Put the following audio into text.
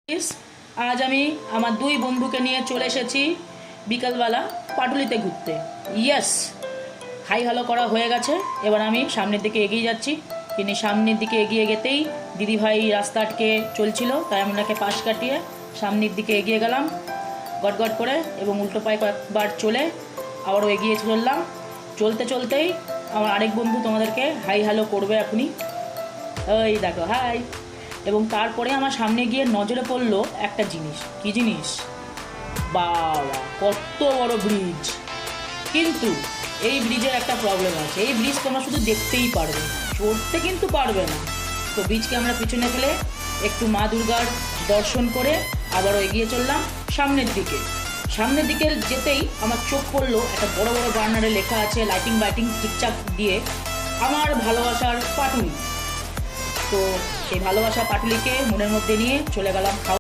आज আমি আমার দুই বন্ধুকে নিয়ে চলে এসেছি বিকালবেলা পাটুলিতে ঘুরতে। ইয়েস, হাই হ্যালো করা হয়ে গেছে, এবার আমি সামনের দিকে এগিয়ে যাচ্ছি। তিনি সামনের দিকে এগিয়ে যেতেই দিদিভাই রাস্তা আটকে চলছিল, তাই আমি ওনাকে পাশ কাটিয়ে সামনের দিকে এগিয়ে গেলাম গটগট করে, এবং উল্টো পায়ে কয়েকবার চলে আবারও এগিয়ে চললাম। চলতে চলতেই আমার আরেক বন্ধু তোমাদেরকে হাই হ্যালো করবে এখনই, ওই দেখো হাই। এবং তারপরে আমার সামনে গিয়ে নজরে পড়লো একটা জিনিস। কি জিনিস? বাবা, কত বড় ব্রিজ! কিন্তু এই ব্রিজের একটা প্রবলেম আছে, এই ব্রিজ তোমরা শুধু দেখতেই পারবে, চড়তে কিন্তু পারবে না। তো ব্রিজকে আমরা পিছনে ফেলে একটু মা দুর্গার দর্শন করে আবারও এগিয়ে চললাম সামনের দিকে। সামনের দিকে যেতেই আমার চোখ পড়লো একটা বড় বড় বার্নারে লেখা আছে লাইটিং বাইটিং ঠিকঠাক দিয়ে, আমার ভালোবাসার পাটুলি। তো সেই ভালোবাসা পাটুলিকে মনের মধ্যে নিয়ে চলে গেলাম খাওয়া।